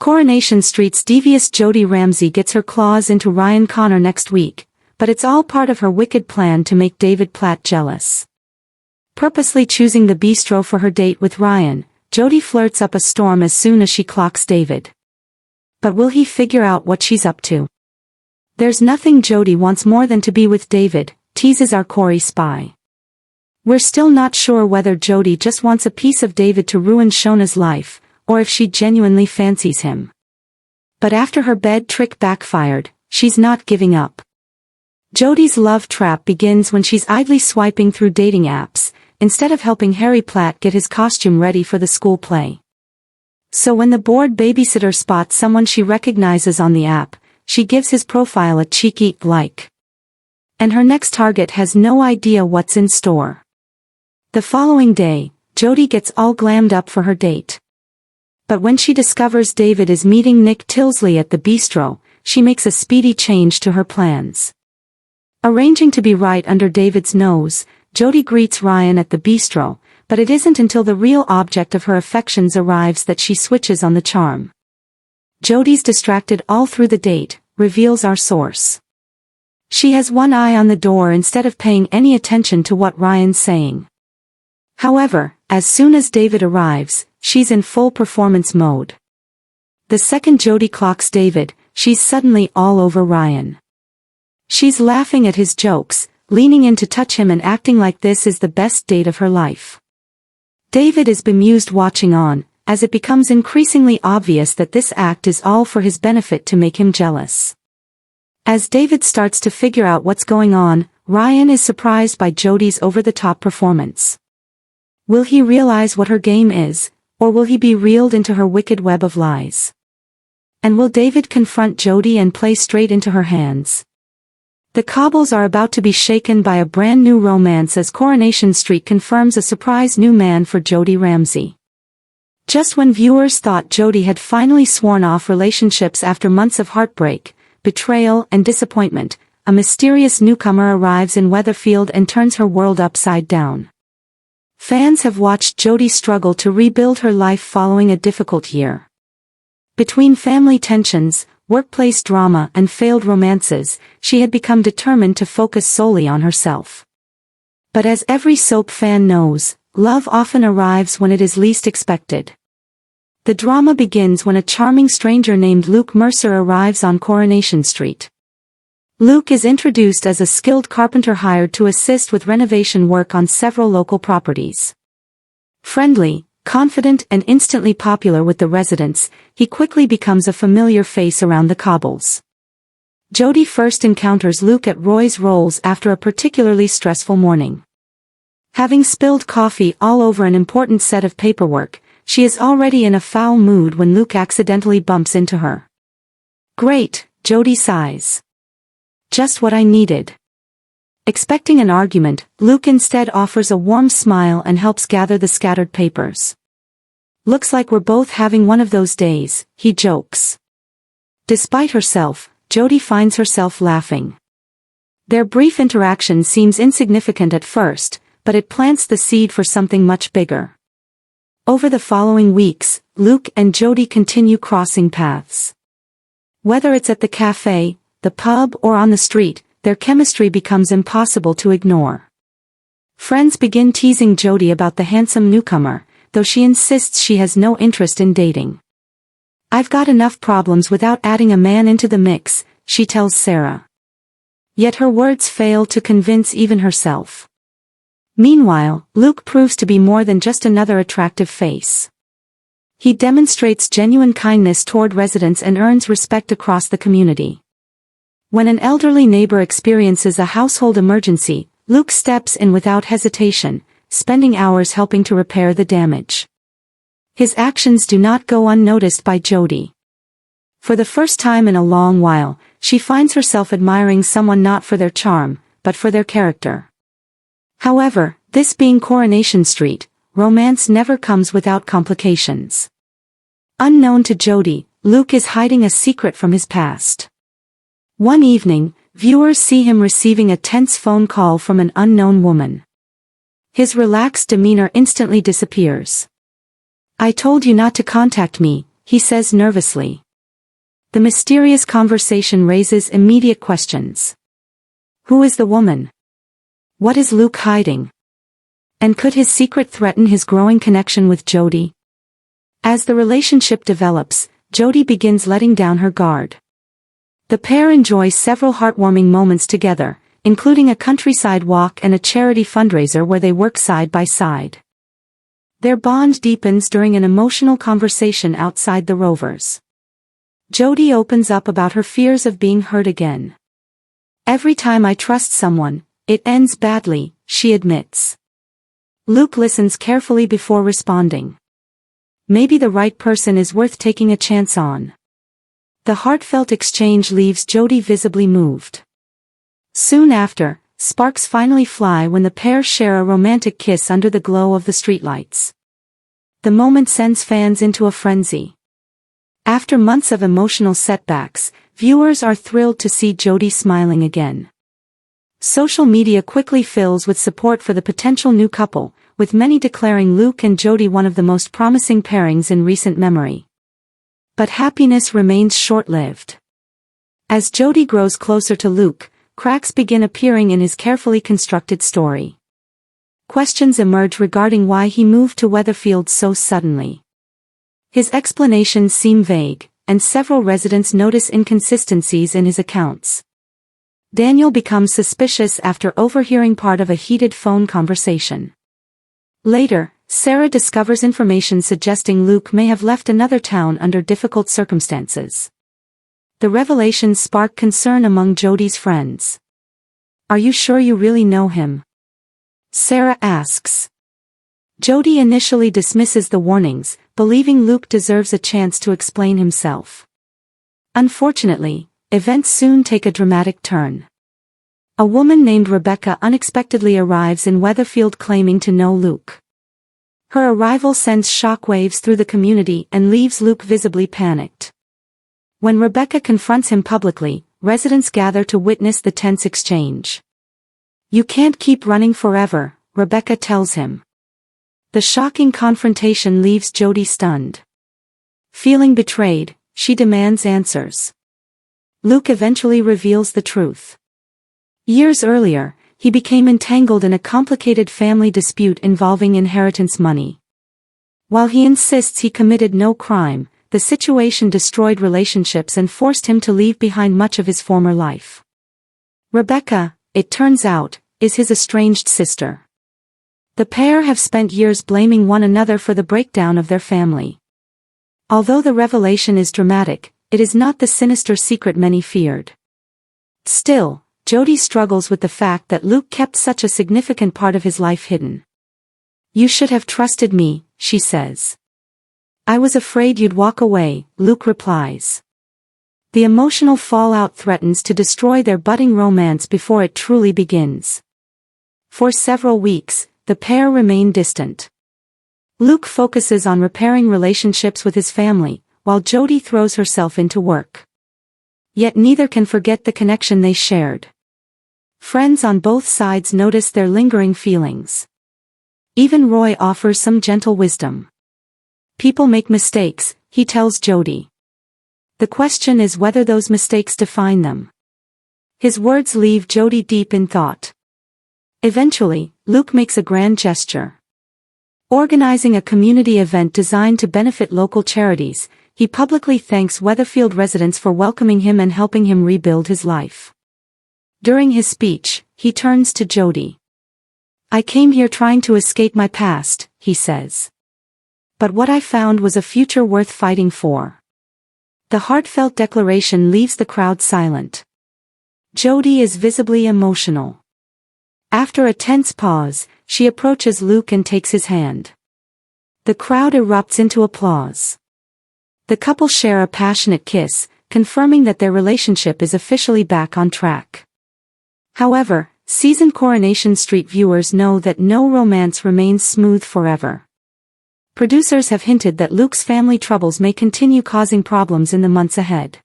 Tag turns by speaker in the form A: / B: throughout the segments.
A: Coronation Street's devious Jodie Ramsey gets her claws into Ryan Connor next week, but it's all part of her wicked plan to make David Platt jealous. Purposely choosing the bistro for her date with Ryan, Jodie flirts up a storm as soon as she clocks David. But will he figure out what she's up to? There's nothing Jodie wants more than to be with David, teases our Corey spy. We're still not sure whether Jodie just wants a piece of David to ruin Shona's life, or if she genuinely fancies him. But after her bed trick backfired, she's not giving up. Jodie's love trap begins when she's idly swiping through dating apps, instead of helping Harry Platt get his costume ready for the school play. So when the bored babysitter spots someone she recognizes on the app, she gives his profile a cheeky like. And her next target has no idea what's in store. The following day, Jodie gets all glammed up for her date. But when she discovers David is meeting Nick Tilsley at the bistro, she makes a speedy change to her plans. Arranging to be right under David's nose, Jodie greets Ryan at the bistro, but it isn't until the real object of her affections arrives that she switches on the charm. Jodie's distracted all through the date, reveals our source. She has one eye on the door instead of paying any attention to what Ryan's saying. However, as soon as David arrives, she's in full performance mode. The second Jodie clocks David, she's suddenly all over Ryan. She's laughing at his jokes, leaning in to touch him and acting like this is the best date of her life. David is bemused watching on, as it becomes increasingly obvious that this act is all for his benefit to make him jealous. As David starts to figure out what's going on, Ryan is surprised by Jodie's over-the-top performance. Will he realize what her game is, or will he be reeled into her wicked web of lies? And will David confront Jodie and play straight into her hands? The cobbles are about to be shaken by a brand new romance as Coronation Street confirms a surprise new man for Jodie Ramsey. Just when viewers thought Jodie had finally sworn off relationships after months of heartbreak, betrayal and disappointment, a mysterious newcomer arrives in Weatherfield and turns her world upside down. Fans have watched Jodie struggle to rebuild her life following a difficult year. Between family tensions, workplace drama and failed romances, she had become determined to focus solely on herself. But as every soap fan knows, love often arrives when it is least expected. The drama begins when a charming stranger named Luke Mercer arrives on Coronation Street. Luke is introduced as a skilled carpenter hired to assist with renovation work on several local properties. Friendly, confident and instantly popular with the residents, he quickly becomes a familiar face around the cobbles. Jodie first encounters Luke at Roy's Rolls after a particularly stressful morning. Having spilled coffee all over an important set of paperwork, she is already in a foul mood when Luke accidentally bumps into her. Great, Jodie sighs. Just what I needed. Expecting an argument, Luke instead offers a warm smile and helps gather the scattered papers. Looks like we're both having one of those days, he jokes. Despite herself, Jodie finds herself laughing. Their brief interaction seems insignificant at first, but it plants the seed for something much bigger. Over the following weeks, Luke and Jodie continue crossing paths. Whether it's at the cafe, the pub or on the street, their chemistry becomes impossible to ignore. Friends begin teasing Jodie about the handsome newcomer, though she insists she has no interest in dating. I've got enough problems without adding a man into the mix, she tells Sarah. Yet her words fail to convince even herself. Meanwhile, Luke proves to be more than just another attractive face. He demonstrates genuine kindness toward residents and earns respect across the community. When an elderly neighbor experiences a household emergency, Luke steps in without hesitation, spending hours helping to repair the damage. His actions do not go unnoticed by Jodie. For the first time in a long while, she finds herself admiring someone not for their charm, but for their character. However, this being Coronation Street, romance never comes without complications. Unknown to Jodie, Luke is hiding a secret from his past. One evening, viewers see him receiving a tense phone call from an unknown woman. His relaxed demeanor instantly disappears. "I told you not to contact me," he says nervously. The mysterious conversation raises immediate questions. Who is the woman? What is Luke hiding? And could his secret threaten his growing connection with Jodie? As the relationship develops, Jodie begins letting down her guard. The pair enjoy several heartwarming moments together, including a countryside walk and a charity fundraiser where they work side by side. Their bond deepens during an emotional conversation outside the Rovers. Jodie opens up about her fears of being hurt again. Every time I trust someone, it ends badly, she admits. Luke listens carefully before responding. Maybe the right person is worth taking a chance on. The heartfelt exchange leaves Jodie visibly moved. Soon after, sparks finally fly when the pair share a romantic kiss under the glow of the streetlights. The moment sends fans into a frenzy. After months of emotional setbacks, viewers are thrilled to see Jodie smiling again. Social media quickly fills with support for the potential new couple, with many declaring Luke and Jodie one of the most promising pairings in recent memory. But happiness remains short-lived. As Jodie grows closer to Luke, cracks begin appearing in his carefully constructed story. Questions emerge regarding why he moved to Weatherfield so suddenly. His explanations seem vague, and several residents notice inconsistencies in his accounts. Daniel becomes suspicious after overhearing part of a heated phone conversation. Later, Sarah discovers information suggesting Luke may have left another town under difficult circumstances. The revelations spark concern among Jodie's friends. Are you sure you really know him? Sarah asks. Jodie initially dismisses the warnings, believing Luke deserves a chance to explain himself. Unfortunately, events soon take a dramatic turn. A woman named Rebecca unexpectedly arrives in Weatherfield claiming to know Luke. Her arrival sends shockwaves through the community and leaves Luke visibly panicked. When Rebecca confronts him publicly, residents gather to witness the tense exchange. You can't keep running forever, Rebecca tells him. The shocking confrontation leaves Jodie stunned. Feeling betrayed, she demands answers. Luke eventually reveals the truth. Years earlier, he became entangled in a complicated family dispute involving inheritance money. While he insists he committed no crime, the situation destroyed relationships and forced him to leave behind much of his former life. Rebecca, it turns out, is his estranged sister. The pair have spent years blaming one another for the breakdown of their family. Although the revelation is dramatic, it is not the sinister secret many feared. Still, Jodie struggles with the fact that Luke kept such a significant part of his life hidden. You should have trusted me, she says. I was afraid you'd walk away, Luke replies. The emotional fallout threatens to destroy their budding romance before it truly begins. For several weeks, the pair remain distant. Luke focuses on repairing relationships with his family, while Jodie throws herself into work. Yet neither can forget the connection they shared. Friends on both sides notice their lingering feelings. Even Roy offers some gentle wisdom. People make mistakes, he tells Jodie. The question is whether those mistakes define them. His words leave Jodie deep in thought. Eventually, Luke makes a grand gesture. Organizing a community event designed to benefit local charities, he publicly thanks Weatherfield residents for welcoming him and helping him rebuild his life. During his speech, he turns to Jodie. I came here trying to escape my past, he says. But what I found was a future worth fighting for. The heartfelt declaration leaves the crowd silent. Jodie is visibly emotional. After a tense pause, she approaches Luke and takes his hand. The crowd erupts into applause. The couple share a passionate kiss, confirming that their relationship is officially back on track. However, seasoned Coronation Street viewers know that no romance remains smooth forever. Producers have hinted that Luke's family troubles may continue causing problems in the months ahead.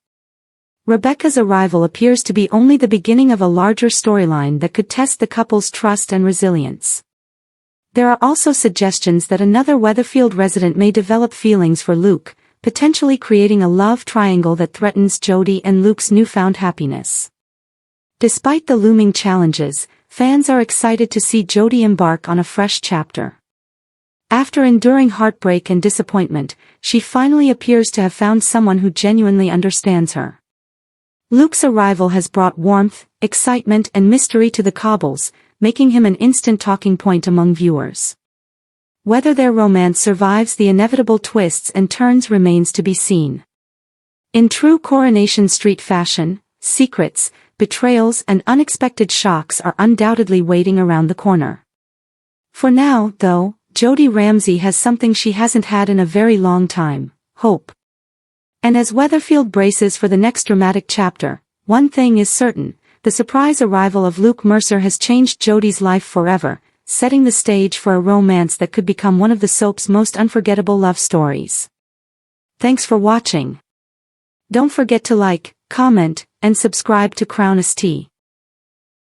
A: Rebecca's arrival appears to be only the beginning of a larger storyline that could test the couple's trust and resilience. There are also suggestions that another Weatherfield resident may develop feelings for Luke, potentially creating a love triangle that threatens Jodie and Luke's newfound happiness. Despite the looming challenges, fans are excited to see Jodie embark on a fresh chapter. After enduring heartbreak and disappointment, she finally appears to have found someone who genuinely understands her. Luke's arrival has brought warmth, excitement and mystery to the Cobbles, making him an instant talking point among viewers. Whether their romance survives the inevitable twists and turns remains to be seen. In true Coronation Street fashion, secrets, betrayals and unexpected shocks are undoubtedly waiting around the corner. For now, though, Jodie Ramsey has something she hasn't had in a very long time: hope. And as Weatherfield braces for the next dramatic chapter, one thing is certain: the surprise arrival of Luke Mercer has changed Jodie's life forever, setting the stage for a romance that could become one of the soap's most unforgettable love stories. Thanks for watching. Don't forget to like, comment, and subscribe to Coronation.